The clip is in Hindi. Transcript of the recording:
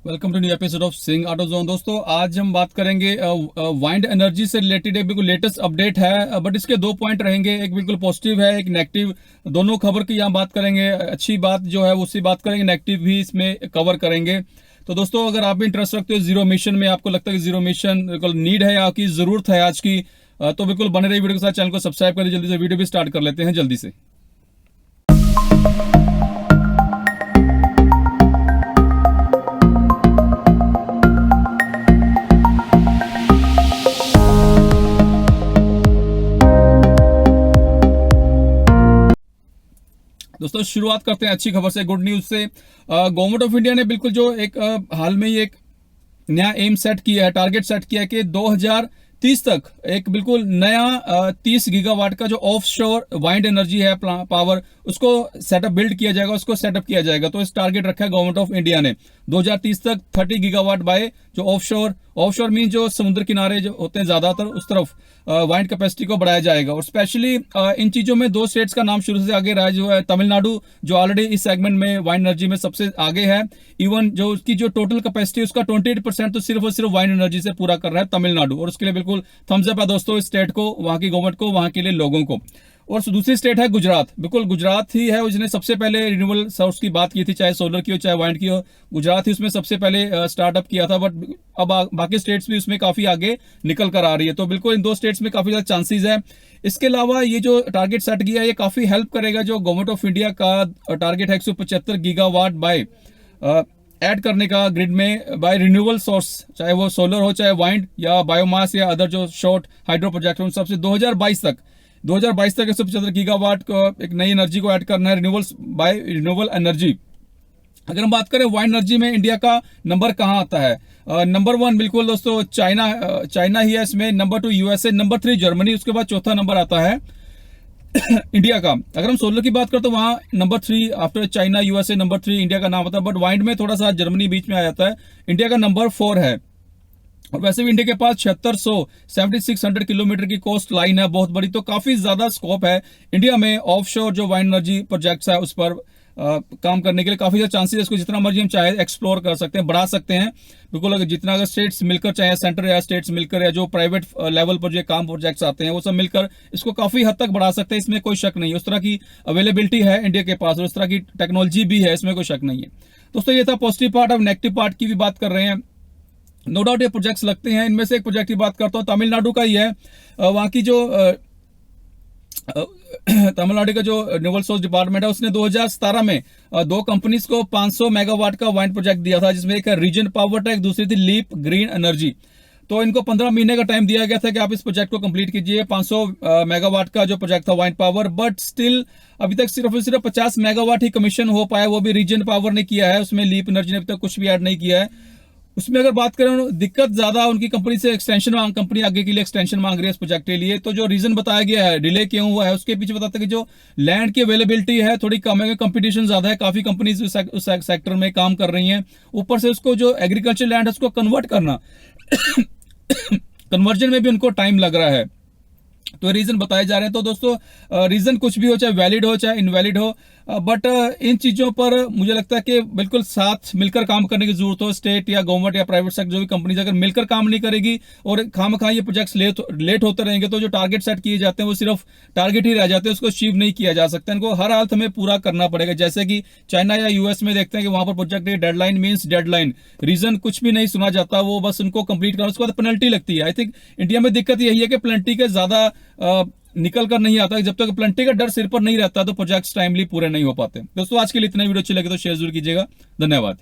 Welcome to new episode of Singh auto zone. दोस्तों आज हम बात करेंगे वाइंड एनर्जी से रिलेटेड एक बिल्कुल लेटेस्ट अपडेट है, बट इसके दो पॉइंट रहेंगे, एक बिल्कुल पॉजिटिव है, एक नेगेटिव। दोनों खबर की यहाँ बात करेंगे। अच्छी बात जो है उसी बात करेंगे, नेगेटिव भी इसमें कवर करेंगे। तो दोस्तों अगर आप भी इंटरेस्ट रखते हो जीरो मिशन में, आपको लगता है कि जीरो मिशन बिल्कुल नीड है या की जरूरत है आज की, तो बिल्कुल बने रही वीडियो के साथ। चैनल को सब्सक्राइब करें जल्दी से। वीडियो भी स्टार्ट कर लेते हैं जल्दी से। दोस्तों शुरुआत करते हैं अच्छी खबर से, गुड न्यूज से। गवर्नमेंट ऑफ इंडिया ने बिल्कुल जो एक हाल में ही एक नया एम सेट किया है, टारगेट सेट किया है कि 2030 तक एक बिल्कुल नया 30 गीगावाट का जो ऑफ शोर वाइंड एनर्जी है पावर, उसको सेटअप बिल्ड किया जाएगा, उसको सेटअप किया जाएगा। तो इस टारगेट रखा है गवर्नमेंट ऑफ इंडिया ने 2030 तक 30 गीगावाट बाय जो ऑफ शोर मीन जो समुद्र किनारे जो होते हैं ज्यादातर उस तरफ वाइंड कैपेसिटी को बढ़ाया जाएगा। और स्पेशली इन चीजों में दो स्टेट्स का नाम शुरू से आगे रहा है, जो है तमिलनाडु, जो ऑलरेडी इस सेगमेंट में वाइंड एनर्जी में सबसे आगे है। इवन जो उसकी जो टोटल कैपेसिटी उसका 28% तो सिर्फ और सिर्फ वाइंड एनर्जी से पूरा कर रहा है तमिलनाडु, और उसके लिए बिल्कुल थम्स अप है दोस्तों इस स्टेट को, वहां की गवर्नमेंट को, वहां के लिए लोगों को। और दूसरी स्टेट है गुजरात। बिल्कुल गुजरात ही है उसने सबसे पहले रिन्यूएबल सोर्स की बात की थी, चाहे सोलर की हो चाहे वाइंड की हो, गुजरात ही उसमें सबसे पहले स्टार्टअप किया था। बट अब बाकी स्टेट्स भी उसमें काफी आगे निकल कर आ रही है। तो बिल्कुल इन दो स्टेट्स में काफी ज्यादा चांसेस है। इसके अलावा ये जो टारगेट सेट किया है ये काफी हेल्प करेगा। जो गवर्नमेंट ऑफ इंडिया का टारगेट है 175 गीगावाट बाय ऐड करने का ग्रिड में बाय रिन्यूएबल सोर्स, चाहे वो सोलर हो चाहे वाइंड या बायोमास या अदर जो शॉर्ट हाइड्रो प्रोजेक्ट उन सबसे 2022 तक 175 गीगावाट को एक नई एनर्जी को ऐड करना है, रिन्यूएबल एनर्जी। अगर हम बात करें वाइंड एनर्जी में इंडिया का नंबर कहां आता है, नंबर 1 बिल्कुल दोस्तों चाइना ही है इसमें, नंबर 2 यूएसए, नंबर 3 जर्मनी, उसके बाद चौथा नंबर आता है इंडिया का। अगर हम सोलर की बात करें तो वहां number 3 after China USA, number 3 India का नाम आता है। बट वाइंड में थोड़ा सा जर्मनी बीच में आ जाता है, इंडिया का नंबर 4 है। और वैसे भी इंडिया के पास 7600 किलोमीटर की कोस्ट लाइन है, बहुत बड़ी। तो काफी ज्यादा स्कोप है इंडिया में ऑफशोर जो वाइंड एनर्जी प्रोजेक्ट्स है उस पर काम करने के लिए। काफी ज्यादा चांसेस है, इसको जितना मर्जी हम चाहे एक्सप्लोर कर सकते हैं, बढ़ा सकते हैं। बिल्कुल अगर जितना अगर स्टेट्स मिलकर, चाहे सेंटर या स्टेट्स मिलकर या जो प्राइवेट लेवल पर जो काम प्रोजेक्ट्स आते हैं वो सब मिलकर इसको काफी हद तक बढ़ा सकते हैं, इसमें कोई शक नहीं है। उस तरह की अवेलेबिलिटी है इंडिया के पास और उस तरह की टेक्नोलॉजी भी है, इसमें कोई शक नहीं है। दोस्तों ये था पॉजिटिव पार्ट। अब नेगेटिव पार्ट की भी बात कर रहे हैं। नो डाउट ये प्रोजेक्ट्स लगते हैं, इनमें से एक प्रोजेक्ट की बात करता हूं, तमिलनाडु का ही है। वहां की जो तमिलनाडु का जो रिन्यूएबल सोर्स डिपार्टमेंट है उसने 2017 में दो कंपनीज को 500 मेगावाट का वाइंड प्रोजेक्ट दिया था, जिसमें एक रीजन पावर टेक, दूसरी थी लीप ग्रीन एनर्जी। तो इनको 15 महीने का टाइम दिया गया था कि आप इस प्रोजेक्ट को कंप्लीट कीजिए। 500 मेगावाट का जो प्रोजेक्ट था वाइंड पावर, बट स्टिल अभी तक सिर्फ और सिर्फ 50 मेगावाट ही कमीशन हो पाया, वो भी रीजन पावर ने किया है, उसमें लीप एनर्जी ने अभी तक कुछ भी ऐड नहीं किया है। उसमें अगर बात करें दिक्कत ज्यादा उनकी कंपनी से एक्सटेंशन कंपनी आगे के लिए एक्सटेंशन मांग रही है इस प्रोजेक्ट के लिए। तो जो रीजन बताया गया है डिले क्यों हुआ है उसके पीछे बताते हैं कि जो लैंड की अवेलेबिलिटी है थोड़ी कम है, कंपटीशन ज्यादा है, काफी कंपनीज उस सेक्टर में काम कर रही हैं। ऊपर से उसको जो एग्रीकल्चर लैंड है उसको कन्वर्ट करना कन्वर्जन में भी उनको टाइम लग रहा है। तो रीजन बताए जा रहे हैं। तो दोस्तों रीजन कुछ भी हो, चाहे वैलिड हो चाहे इनवैलिड हो, बट इन चीजों पर मुझे लगता है कि बिल्कुल साथ मिलकर काम करने की जरूरत हो। स्टेट या गवर्नमेंट या प्राइवेट सेक्टर जो भी कंपनीज अगर मिलकर काम नहीं करेगी और खामखा ये प्रोजेक्ट्स लेट होते रहेंगे तो जो टारगेट सेट किए जाते हैं वो सिर्फ टारगेट ही रह जाते हैं, उसको अचीव नहीं किया जा सकता। इनको हर हालत में पूरा करना पड़ेगा। जैसे कि चाइना या यूएस में देखते हैं कि वहां पर project deadline means deadline, reason कुछ भी नहीं सुना जाता, वो बस उनको कंप्लीट करना, उसके बाद पेनल्टी लगती है। आई थिंक इंडिया में दिक्कत यही है कि पेनल्टी के ज्यादा निकल कर नहीं आता। जब तक पेनल्टी का डर सिर पर नहीं रहता तो प्रोजेक्ट्स टाइमली पूरे नहीं हो पाते। दोस्तों आज के लिए इतना, वीडियो अच्छी लगे तो शेयर जरूर कीजिएगा। धन्यवाद।